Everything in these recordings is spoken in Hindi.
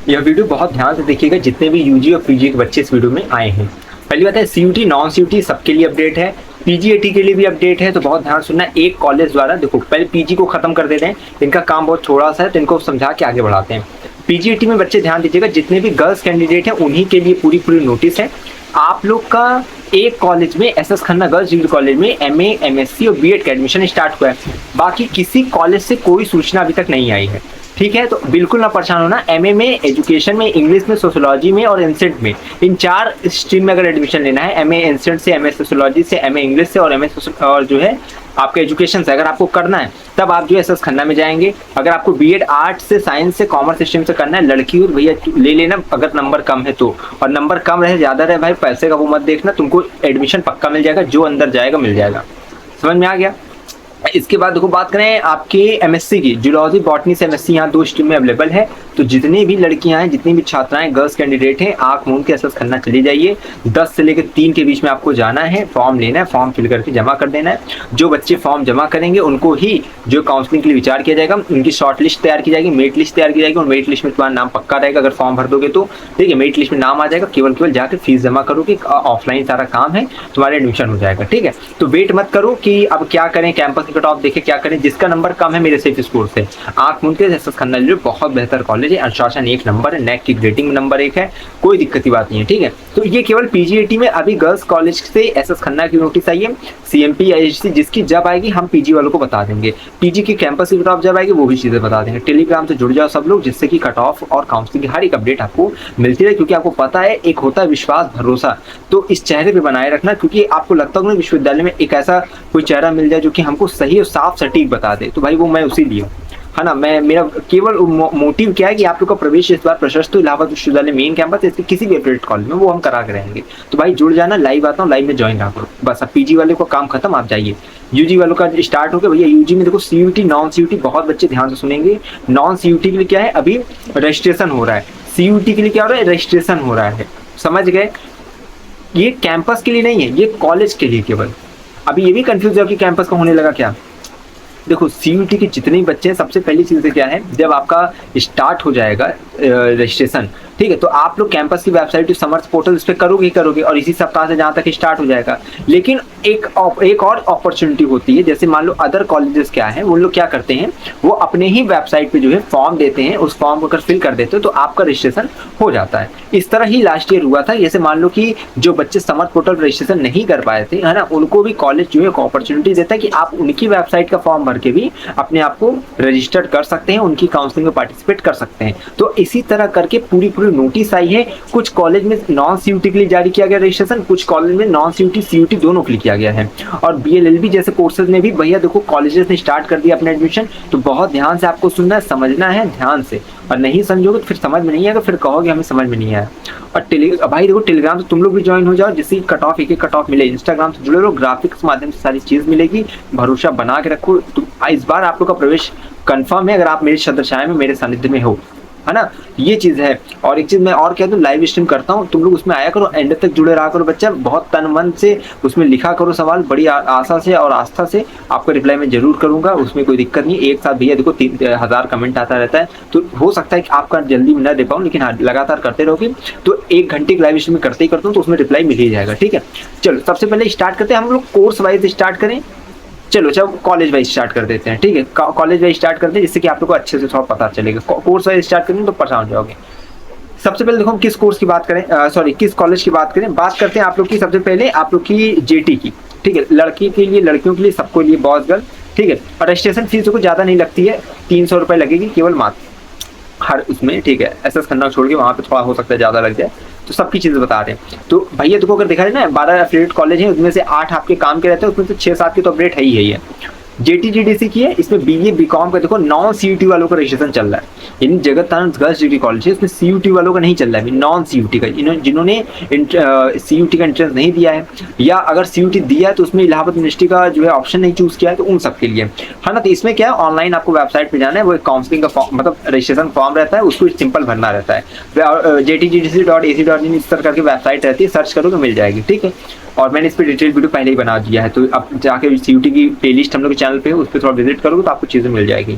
यह वीडियो बहुत ध्यान से देखिएगा, जितने भी यूजी और पीजी के बच्चे इस वीडियो में आए हैं। पहली बात है, सीयूटी नॉन सीयूटी सबके लिए अपडेट है, पीजीएटी के लिए भी अपडेट है, तो बहुत ध्यान सुनना। एक कॉलेज द्वारा देखो, पहले पीजी को खत्म कर देते हैं, इनका काम बहुत थोड़ा सा है, तो इनको समझा के आगे बढ़ाते हैं। पीजीएटी में बच्चे ध्यान दीजिएगा, जितने भी गर्ल्स कैंडिडेट हैं उन्हीं के लिए पूरी पूरी नोटिस है। आप लोग का एक कॉलेज में SS Khanna girls degree college में एमए, एमएससी और बीएड का एडमिशन स्टार्ट हुआ है। बाकी किसी कॉलेज से कोई सूचना अभी तक नहीं आई है, ठीक है। तो बिल्कुल ना परेशान होना। एमए में, एजुकेशन में, इंग्लिश में, सोशियोलॉजी में और एंसेंट में, इन 4 स्ट्रीम में अगर एडमिशन लेना है, एमए एंसेंट से, एमए सोशियोलॉजी से, एमए इंग्लिश से और एमए और जो है आपका एजुकेशन से अगर आपको करना है, तब आप जो है एसएस खन्ना में जाएंगे। अगर आपको बीएड आर्ट्स से, साइंस से, कॉमर्स स्ट्रीम से करना है, लड़की और भैया ले लेना अगर नंबर कम है तो। और नंबर कम रहे ज़्यादा रहे भाई, पैसे का वो मत देखना, तुमको एडमिशन पक्का मिल जाएगा, जो अंदर जाएगा मिल जाएगा। समझ में आ गया। इसके बाद देखो, बात करें आपके एमएससी की, जूलॉजी बॉटनी से एमएससी यहाँ 2 स्ट्रीम में अवेलेबल है। तो जितनी भी लड़कियां हैं, जितनी भी छात्राएं, गर्ल्स कैंडिडेट हैं, आंख मूंद के एसएस खन्ना चली जाइए। 10 से लेकर 3 के बीच में आपको जाना है, फॉर्म लेना है, फॉर्म फिल करके जमा कर देना है। जो बच्चे फॉर्म जमा करेंगे उनको ही जो काउंसलिंग के लिए विचार किया जाएगा, उनकी शॉर्ट लिस्ट तैयार की जाएगी, मेरिट लिस्ट तैयार की जाएगी, और मेरिट लिस्ट में तुम्हारा नाम पक्का रहेगा अगर फॉर्म भर दोगे तो, ठीक है। मेरिट लिस्ट में नाम आ जाएगा, केवल जाकर फीस जमा करोगे, ऑफलाइन सारा काम है, तुम्हारा एडमिशन हो जाएगा, ठीक है। तो वेट मत करो कि अब क्या करें, कैंपस की कट ऑफ देखे क्या करें। जिसका नंबर कम है मेरे सेफ स्कोर से, आंख मूंद के एसएस खन्ना ले लो, बहुत बेहतर कॉलेज है, अनुशासन 1 नंबर है, नेक की ग्रेडिंग नंबर 1 है, कोई दिक्कत की बात नहीं है, ठीक है। तो ये केवल पीजीएटी में अभी गर्ल्स कॉलेज से एसएस खन्ना की नोटिस आई है। सीएमपी आईएससी जिसकी जब आएगी हम पीजी वालों को बता देंगे, पीजी की कैंपस की कट ऑफ जब आएगी वो भी चीजें बता देंगे। टेलीग्राम से जुड़ जाओ सब लोग, जिससे कि कट ऑफ और काउंसलिंग की हर एक अपडेट आपको मिलती रहे, क्योंकि आपको पता है एक होता है विश्वास, भरोसा, तो इस चेहरे पे बनाए रखना, क्योंकि आपको लगता होगा विश्वविद्यालय में एक ऐसा कोई चेहरा मिल जाए जो कि हमको सही और साफ सटीक बता दे, तो भाई वो मैं उसी लिए हूँ, है ना। मैं, मेरा केवल मोटिव क्या है कि आप लोग का प्रवेश इस बार प्रशस्त हो इलाहाबाद विश्वविद्यालय मेन कैंपस, इसके किसी भी अपडेट कॉलेज में, वो हम करा के रहेंगे। तो भाई जुड़ जाना, लाइव आता हूँ, लाइव में ज्वाइन रहा करो बस। अब पीजी वाले को काम खत्म, आप जाइए। यूजी वालों का स्टार्ट हो गया भैया। यूजी में देखो सीयूटी, नॉन सीयूटी, बहुत बच्चे ध्यान से सुनेंगे। नॉन सीयूटी के लिए क्या है, अभी रजिस्ट्रेशन हो रहा है। सीयूटी के लिए क्या हो रहा है, रजिस्ट्रेशन हो रहा है, समझ गए। ये कैंपस के लिए नहीं है, ये कॉलेज के लिए केवल। अभी ये भी कंफ्यूज है कि कैंपस का होने लगा क्या। देखो सीयूटी के जितने भी बच्चे हैं, सबसे पहली चीज़ क्या है, जब आपका स्टार्ट हो जाएगा रजिस्ट्रेशन, ठीक है, तो आप लोग कैंपस की वेबसाइट समर्थ पोर्टल इस पर करोगे ही करोगे, और इसी सप्ताह से जहाँ तक स्टार्ट हो जाएगा। लेकिन एक और अपॉर्चुनिटी होती है, जैसे मान लो अदर कॉलेजेस क्या है, वो लोग क्या करते हैं, वो अपने ही वेबसाइट पे जो है फॉर्म देते हैं, उस फॉर्म को अगर फिल कर देते हो तो आपका रजिस्ट्रेशन हो जाता है। इस तरह ही लास्ट ईयर हुआ था। जैसे मान लो कि जो बच्चे समर्थ पोर्टल रजिस्ट्रेशन नहीं कर पाए थे, है ना, उनको भी कॉलेज जो है एक अपॉर्चुनिटी देता है कि आप उनकी वेबसाइट का फॉर्म भर के भी अपने आप को रजिस्टर्ड कर सकते हैं, उनकी काउंसलिंग में पार्टिसिपेट कर सकते हैं। तो इसी तरह करके पूरी नोटिस आई है। कुछ कॉलेज में नॉन सीयूटी के लिए जारी किया गया रजिस्ट्रेशन, कुछ कॉलेज में नॉन सीयूटी सीयूटी दोनों के लिए किया गया है। और बीएलएलबी जैसे कोर्सेज में भी भैया देखो कॉलेजेस ने स्टार्ट कर दिया अपना एडमिशन। तो बहुत ध्यान से आपको सुनना है, समझना है ध्यान से, और नहीं समझोगे तो फिर समझ में नहीं आएगा, फिर कहोगे हमें समझ में नहीं आया। और भाई देखो टेलीग्राम से तुम लोग भी ज्वाइन हो जाओ, जिससे कट ऑफ एक कट ऑफ मिले। इंस्टाग्राम से जुड़े रहो, ग्राफिक्स माध्यम से सारी चीज मिलेगी, भरोसा बना के रखो। तो इस बार आप लोग का प्रवेश कंफर्म है, अगर आप मेरी छत्रछाया में, मेरे सानिध्य में हो, है ना, ये चीज है। और एक चीज मैं और कह दूं, लाइव स्ट्रीम करता हूँ, तुम लोग उसमें आया करो, एंड तक जुड़े रहा करो बच्चा, बहुत तन मन से उसमें लिखा करो सवाल, बड़ी आशा से और आस्था से आपका रिप्लाई मैं जरूर करूंगा, उसमें कोई दिक्कत नहीं। एक साथ भैया देखो 3000 कमेंट आता रहता है, तो हो सकता है कि आपका जल्दी न दे पाऊँ, लेकिन हाँ लगातार करते रहोगे तो 1 घंटे की लाइव स्ट्रीम करते ही करता हूँ, तो उसमें रिप्लाई मिल ही जाएगा, ठीक है। चलो सबसे पहले स्टार्ट करते हैं, हम लोग कोर्स वाइज स्टार्ट करें। चलो कॉलेज वाइज स्टार्ट कर देते हैं, ठीक है। कॉलेज वाइज स्टार्ट करते हैं, जिससे कि आप लोग को अच्छे से थोड़ा पता चलेगा। कोर्स वाइज स्टार्ट करेंगे तो परेशान हो जाओगे। सबसे पहले देखो हम किस कोर्स की बात करें, सॉरी किस कॉलेज की बात करें। बात करते हैं आप लोग की, सबसे पहले आप लोग की जेटी की, ठीक है। लड़की के लिए, लड़कियों के लिए, सबको लिए, बॉयज गर्ल, ठीक है। और रजिस्ट्रेशन फीस को ज़्यादा नहीं लगती है, 300 रुपये लगेगी केवल मात्र हर उसमें, ठीक है। एसएस खन्ना छोड़ के वहाँ पे थोड़ा हो सकता है ज़्यादा लग जाए, तो सबकी चीज़ें बता रहे हैं। तो भैया देखो अगर देखा जाए ना, 12 एफिलिएट कॉलेज हैं, उसमें से 8 आपके काम के रहते हैं, उसमें से 6-7 की तो अपडेट है ही है। जेटीजीडीसी की है, इसमें बीए बीकॉम का देखो नॉन सीयूटी वालों का रजिस्ट्रेशन चल रहा है। इन जगत गर्ल्स डिग्री कॉलेज है, इसमें सीयूटी वालों का नहीं चल रहा है, नॉन सीयूटी का, जिन्होंने सीयूटी का एंट्रेंस नहीं दिया है, या अगर सीयूटी दिया है तो उसमें इलाहाबाद यूनिवर्सिटी का जो है ऑप्शन नहीं चूज किया है, तो उन सबके लिए, है ना। तो इसमें क्या है, ऑनलाइन आपको वेबसाइट पे जाना है, वो एक काउंसलिंग का फॉर्म, मतलब रजिस्ट्रेशन फॉर्म रहता है, उसको सिंपल भरना रहता है। JTGDC.ac.in इस तरह की वेबसाइट रहती है, सर्च करो तो मिल जाएगी, ठीक है। और मैंने इस पर डिटेल वीडियो पहले ही बना दिया है, तो अब जाके सीयूटी की प्लेलिस्ट हम लोग के चैनल पे है, उस पर थोड़ा विजिट करोगे तो आपको चीज़ें मिल जाएगी।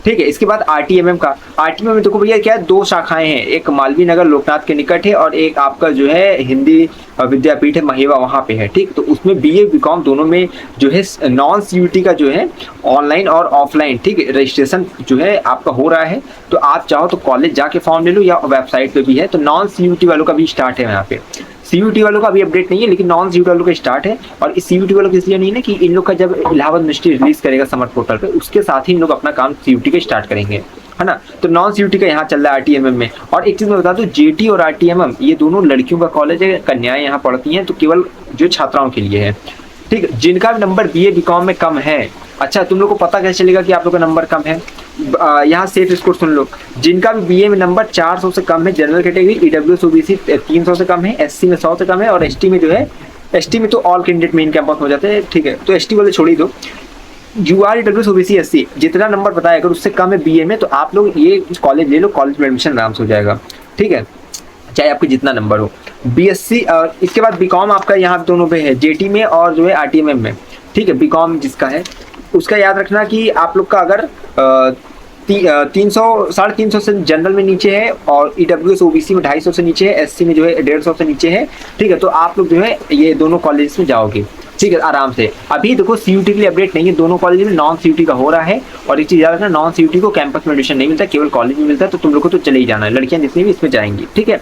ठीक है। इसके बाद आरटीएमएम का, आरटीएमएम में देखो भैया क्या है, 2 शाखाएं हैं, एक मालवीय नगर लोकनाथ के निकट है और एक आपका जो है हिंदी विद्यापीठ है महेवा, वहाँ पे है। ठीक, तो उसमें बीए बीकॉम दोनों में जो है नॉन सीयूटी का जो है ऑनलाइन और ऑफलाइन, ठीक है, रजिस्ट्रेशन जो है आपका हो रहा है। तो आप चाहो तो कॉलेज जाके फॉर्म ले लो या वेबसाइट पे भी है। तो नॉन सीयूटी वालों का भी स्टार्ट है यहाँ पे, सीयूटी वालों का अभी अपडेट नहीं है, लेकिन नॉन सीयूटी वालों का स्टार्ट है। और इस सीयूटी वालों का इसलिए नहीं है कि इन लोग का जब इलाहाबाद यूनिवर्सिटी रिलीज करेगा समर पोर्टल पे, उसके साथ ही इन लोग अपना काम सीयूटी का स्टार्ट करेंगे, है ना। तो नॉन सीयूटी का यहाँ चल रहा है आरटीएमएम में। और एक चीज मैं बता दूं, जेटी और आरटीएमएम ये दोनों लड़कियों का कॉलेज है, कन्याएं यहाँ पढ़ती हैं, तो केवल जो छात्राओं के लिए है। ठीक, जिनका नंबर बीए बीकॉम में कम है, अच्छा तुम लोग को पता कैसे चलेगा कि आप लोग का नंबर कम है? यहाँ सेफ स्कोर सुन लो, जिनका भी बीए में नंबर 400 से कम है, जनरल कैटेगरी ईडब्ल्यूएस ओबीसी 300 से कम है, एससी में 100 से कम है, और एसटी में जो है, एसटी में तो ऑल कैंडिडेट मेन कैंपस हो जाते हैं, ठीक है, तो एसटी वाले छोड़ ही दो। यूआर ईडब्ल्यूएस ओबीसी एससी जितना नंबर बताया अगर उससे कम है बीए में, तो आप लोग ये कॉलेज ले लो, कॉलेज में एडमिशन आराम से हो जाएगा। ठीक है, चाहे आपके जितना नंबर हो। बीएससी और इसके बाद बीकॉम आपका यहाँ दोनों पे है, जेटी में और जो है आरटीएमएम में। ठीक है, बीकॉम जिसका है उसका याद रखना कि आप लोग का अगर 300 350 से जनरल में नीचे है, और ईडब्ल्यूएस ओबीसी में 250 से नीचे है, एससी में जो है 150 से नीचे है। ठीक है, तो आप लोग जो है ये दोनों कॉलेज में जाओगे, ठीक है, आराम से। अभी देखो सीयूटी के लिए अपडेट नहीं है, दोनों कॉलेज में नॉन सीयूटी का हो रहा है। और एक चीज याद रखना, नॉन सीयूटी को कैंपस में एडमिशन नहीं मिलता, केवल कॉलेज में मिलता है, तो तुम लोग को तो चले ही जाना है, लड़कियां जितनी भी इसमें जाएंगी। ठीक है,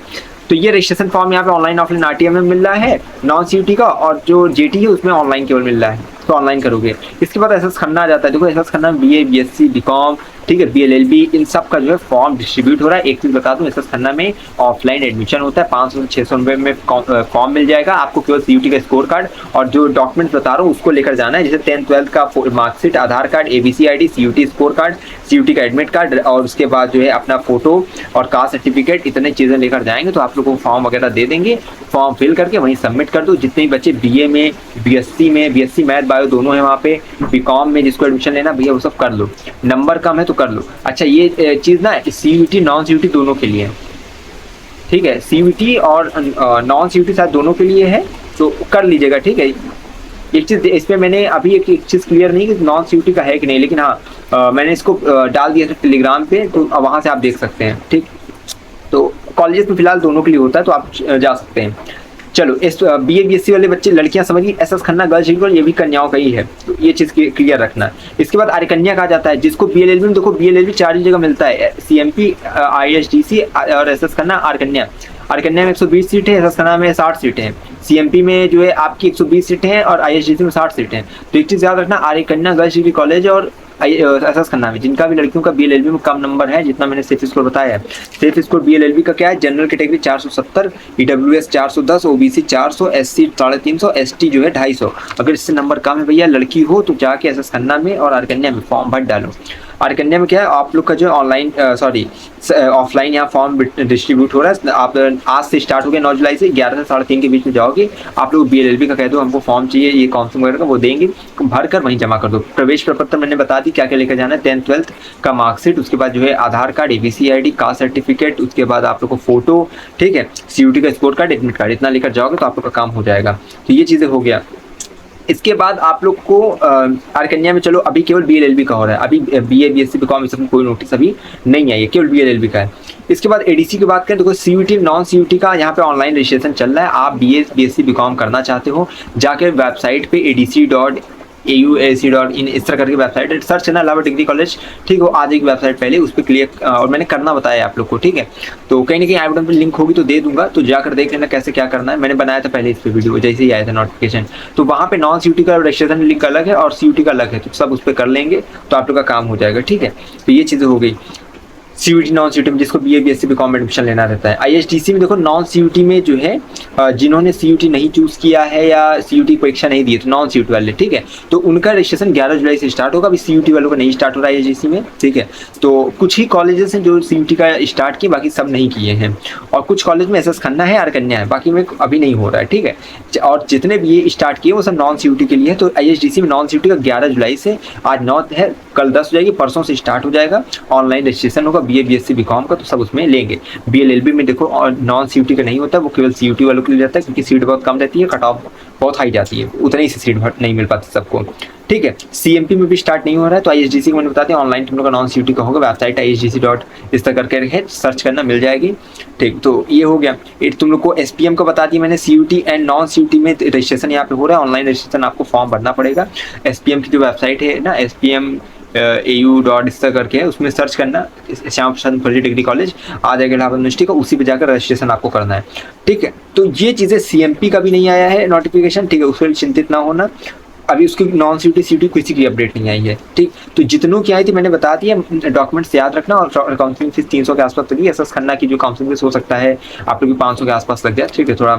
तो ये रजिस्ट्रेशन फॉर्म यहाँ पे ऑनलाइन ऑफलाइन आरटीएम में मिल रहा है नॉन सीयूटी का, और जो जेटी है उसमें ऑनलाइन केवल मिल रहा है, तो ऑनलाइन करोगे। इसके बाद एसएस खन्ना आ जाता है। देखो एसएस खन्ना में बीए बीएससी बीकॉम, ठीक है, बीएलएलबी, इन सब का जो है फॉर्म डिस्ट्रीब्यूट हो रहा है। एक चीज बता दूं, एसएस खन्ना में ऑफलाइन एडमिशन होता है, 500 से 600 रुपए में फॉर्म मिल जाएगा आपको, केवल सीयूटी का स्कोर कार्ड और जो डॉक्यूमेंट्स बता रहा हूँ उसको लेकर जाना है, जैसे 10th 12th का marksheet, Aadhaar card, ABC ID, CUET score card, CUET का एडमिट कार्ड, और उसके बाद जो है अपना फोटो और कास्ट सर्टिफिकेट, इतने चीजें लेकर जाएंगे। तो आप लोगों को फॉर्म वगैरह दे देंगे, फॉर्म फिल करके वहीं सबमिट कर दो। जितने भी बच्चे बीए में, बीएससी में, बीएससी मैथ बायो दोनों है वहाँ पे, बीकॉम में जिसको एडमिशन लेना भैया वो सब कर लो, नंबर कम है तो कर लो। अच्छा ये चीज ना सीयूटी नॉन सीयूटी दोनों के लिए है, ठीक है, सीयूटी और नॉन सीयूटी शायद दोनों के लिए है, तो कर लीजिएगा। ठीक है, एक चीज इसमें मैंने अभी एक चीज क्लियर नहीं कि नॉन सीयूटी का है कि नहीं, लेकिन हाँ मैंने इसको डाल दिया था टेलीग्राम पे, तो वहां से आप देख सकते हैं। ठीक, तो कॉलेजेस में फिलहाल दोनों के लिए होता है, तो आप जा सकते हैं। चलो इस बीए बीएससी वाले बच्चे लड़कियां समझ गई, एसएस खन्ना गर्ल्स स्कूल ये भी कन्याओं का ही है, तो ये चीज क्लियर रखना। इसके बाद आर्य कन्या कहा जाता है, जिसको बीएलएलबी में देखो बीएलएलबी 4 जगह मिलता है, सीएमपी, आईएसडीसी और एसएस खन्ना। आर्य कन्या में 120 सीट है, एसएस खन्ना में 60 सीटें हैं, सीएमपी में जो है आपकी 120 सीटें हैं और आईएसडीसी में 60 सीटें हैं। तो एक चीज याद रखना, आर्य कन्या गर्ल्स डिग्री कॉलेज और एसएस खन्ना में जिनका भी लड़कियों का बीएलएलबी में कम नंबर है, जितना मैंने सेफ स्कोर बताया है, सेफ स्कोर बीएलएलबी का क्या है, general category 470, EWS 410, OBC 400, SC 350, ST जो है 250। अगर इससे नंबर कम है भैया, लड़की हो, तो जाके एसएस खन्ना में और आर्य कन्या में फॉर्म भर डालो। आर्य कन्या में क्या है, आप लोग का जो ऑनलाइन ऑफलाइन यहाँ फॉर्म डिस्ट्रीब्यूट हो रहा है। आप आज से स्टार्ट हो गया, 9 जुलाई से 11 से 3:30 के बीच में जाओगे, आप लोग बीएलएलबी का कह दो हमको फॉर्म चाहिए, ये काउंसलिंग वगैरह का, वो देंगे, भर कर वहीं जमा कर दो। प्रवेश प्रपत्र मैंने बता दी क्या क्या लेकर जाना है, 10th 12th का मार्कशीट, उसके बाद जो है Aadhaar card, ABC ID, caste certificate, उसके बाद आप लोग को फोटो, ठीक है, सीयूटी का स्कोर कार्ड, एडमिट कार्ड, इतना लेकर जाओगे तो आप लोग का काम हो जाएगा। तो ये चीज़ें हो गया। इसके बाद आप लोग को आर्य कन्या में चलो अभी केवल बीएलएलबी का हो रहा है, अभी बीए बीएससी बीकॉम इसमें कोई नोटिस अभी नहीं आई है, केवल बीएलएलबी का है। इसके बाद एडीसी की बात करें, देखो सीयूटी नॉन सीयूटी का यहाँ पे ऑनलाइन रजिस्ट्रेशन चल रहा है। आप बीए बीएससी बीकॉम करना चाहते हो, जाके वेबसाइट पे adc.auac.in इस तरह करके वेबसाइट है, सर्च करना इलाहाबाद डिग्री कॉलेज, ठीक है, आज एक वेबसाइट पहले उस पर क्लिक, और मैंने करना बताया आप लोग को, ठीक है, तो कहीं ना कहीं आई बटन पर लिंक होगी तो दे दूंगा, तो जाकर देख लेना कैसे क्या करना है। मैंने बनाया था पहले इस पे वीडियो, जैसे ही आया था नोटिफिकेशन, तो वहाँ पे नॉन सीयूटी का रजिस्ट्रेशन लिंक अलग है और सीयूटी का अलग है, तो सब उस पर कर लेंगे तो आप लोग का काम हो जाएगा। ठीक है, तो ये चीज़ें हो गई सीयूटी नॉन सीयूटी में, जिसको बीए बीएससी बीकॉम एडमिशन लेना रहता है। आईएसडीसी में देखो नॉन सीयूटी में जो है जिन्होंने सीयूटी नहीं चूज किया है या सीयूटी परीक्षा नहीं दी है, तो नॉन सीयूटी वाले, ठीक है, तो उनका रजिस्ट्रेशन 11 जुलाई से स्टार्ट होगा। अभी सीयूटी वालों का नहीं स्टार्ट हो रहा है आईएसडीसी में, ठीक है, तो कुछ ही कॉलेजेस हैं जो सीयूटी का स्टार्ट किए, बाकी सब नहीं किए हैं, और कुछ कॉलेज में एसएस खन्ना है, आर्य कन्या है, बाकी में अभी नहीं हो रहा है। ठीक है, और जितने भी ये स्टार्ट किए वो सब नॉन सीयूटी के लिए है। तो आईएसडीसी में नॉन सीयूटी का 11 जुलाई से, आज 9 है, कल 10 हो जाएगी, परसों से स्टार्ट हो जाएगा, ऑनलाइन रजिस्ट्रेशन होगा बीए बीएससी बीकॉम का, तो सब उसमें लेंगे। बीएलएलबी में देखो और नॉन सीयूटी का नहीं होता, वो केवल सीयूटी वालों के लिए रहता है, क्योंकि सीट बहुत कम रहती है, कट ऑफ बहुत हाई जाती है, उतनी सी सीट नहीं मिल पाती सबको। ठीक है। सीएमपी में भी स्टार्ट नहीं हो रहा है, तो आईएसडीसी को मैंने बता दिया ऑनलाइन तुम लोग का नॉन सीयूटी का होगा, वेबसाइट आईएसडीसी डॉट इस तरह करके है, सर्च करना मिल जाएगी। ठीक, तो ये हो गया। तुम लोग को एसपीएम का बता दिया मैंने, सीयूटी एंड नॉन सीयूटी में रजिस्ट्रेशन यहाँ पे हो रहा है, ऑनलाइन रजिस्ट्रेशन आपको फॉर्म भरना पड़ेगा। एसपीएम की जो वेबसाइट है ना, एसपीएम AU डॉट इस तरह करके है, उसमें सर्च करना श्याम प्रसाद मुखर्जी डिग्री कॉलेज आ जाएगा इलाहाबाद यूनिवर्सिटी का, उसी पे जाकर रजिस्ट्रेशन आपको करना है। ठीक है, तो ये चीज़ें सीएमपी का भी नहीं आया है नोटिफिकेशन, ठीक है, उस पर चिंतित ना होना। अभी उसकी नॉन सीयूटी सीयूटी किसी की अपडेट नहीं आई है। ठीक, तो जितनों की आई थी मैंने बता दिया, डॉक्यूमेंट्स याद रखना। और काउंसलिंग फीस 300 के आसपास लगी। एसएस खन्ना की जो काउंसलिंग फीस हो सकता है आप लोग 500 के आसपास लग जाए। ठीक है, थोड़ा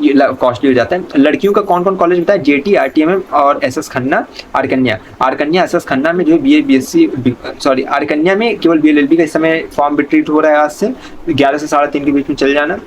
ये कॉस्टली हो जाता है। लड़कियों का कौन कौन कॉलेज बताया, जेटी, आरटीएमएम और एसएस खन्ना, आरकन्या एसएस खन्ना में जो है बीए बीएससी, सॉरी आरकन्या में केवल बीएलएलबी का इस समय फॉर्म रिट्रीट हो रहा है, आज से 11 से 3:30 के बीच में चल जाना।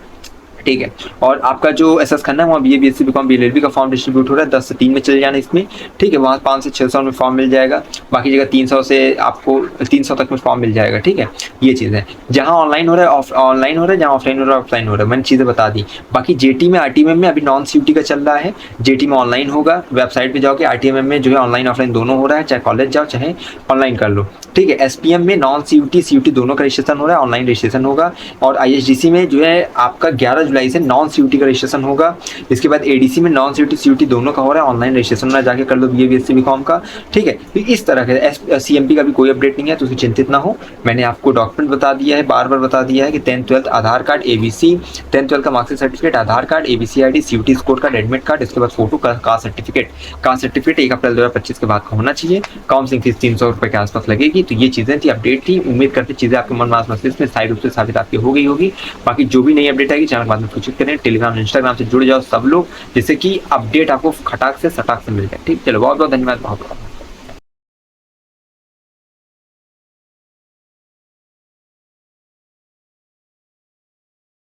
ठीक है, और आपका जो एसएस खन्ना है वहाँ बीए बीएससी बीकॉम बीएलएलबी का फॉर्म डिस्ट्रीब्यूट हो रहा है, 10 से 3 में चले जाना इसमें। ठीक है, वहाँ 500 से 600 में फॉर्म मिल जाएगा, बाकी जगह 300 से आपको 300 तक में फॉर्म मिल जाएगा। ठीक है, ये चीज़ है। जहाँ ऑनलाइन हो रहा है ऑनलाइन हो रहा है, जहाँ ऑफलाइन हो रहा है ऑफलाइन हो रहा है, मैंने चीज़ें बता दी। बाकी जेटी में आरटीएमएम में अभी नॉन सीयूटी का चल रहा है, जेटी में ऑनलाइन होगा, वेबसाइट पर जाओगे। आरटीएमएम में जो है ऑनलाइन ऑफलाइन दोनों हो रहा है, चाहे कॉलेज जाओ चाहे ऑनलाइन कर लो। ठीक है, एसपीएम में नॉन सीयूटी सीयूटी दोनों का रजिस्ट्रेशन हो रहा है, ऑनलाइन रजिस्ट्रेशन होगा। और आईएसडीसी में जो है आपका 11 जुलाई से नॉन सीयूटी का रजिस्ट्रेशन होगा। इसके बाद एडीसी में नॉन सीयूटी सीयूटी दोनों का हो रहा है, ऑनलाइन रजिस्ट्रेशन में जाके कर लो बीए बीएससी बीकॉम का। ठीक है, तो इस तरह के सीएमपी का भी कोई अपडेट नहीं है, तो उसकी चिंतित ना हो। मैंने आपको डॉक्यूमेंट बता दिया है, बार बार बता दिया है कि 10th 12th आधार कार्ड, एबीसी 10th 12th का marksheet certificate, Aadhaar card, ABC ID, CUET score card, admit card, इसके बाद फोटो का कास्ट सर्टिफिकेट 1 अप्रैल 2025 के बाद का होना चाहिए। काउंसलिंग फीस 300 रुपये के आसपास लगेगी। तो ये चीज़ें थी, अपडेट थी। उम्मीद करते चीज़ें आपके मन मास मस्तिष्क में स्थायी रूप से साबित आपकी हो गई होगी। बाकी जो भी नई अपडेट आएगी चैनल बाद में सूचित करें। टेलीग्राम इंस्टाग्राम से जुड़ जाओ सब लोग, जिससे कि अपडेट आपको खटाक से सटाक से मिल जाए। ठीक, चलो बहुत बहुत धन्यवाद, बहुत बहुत।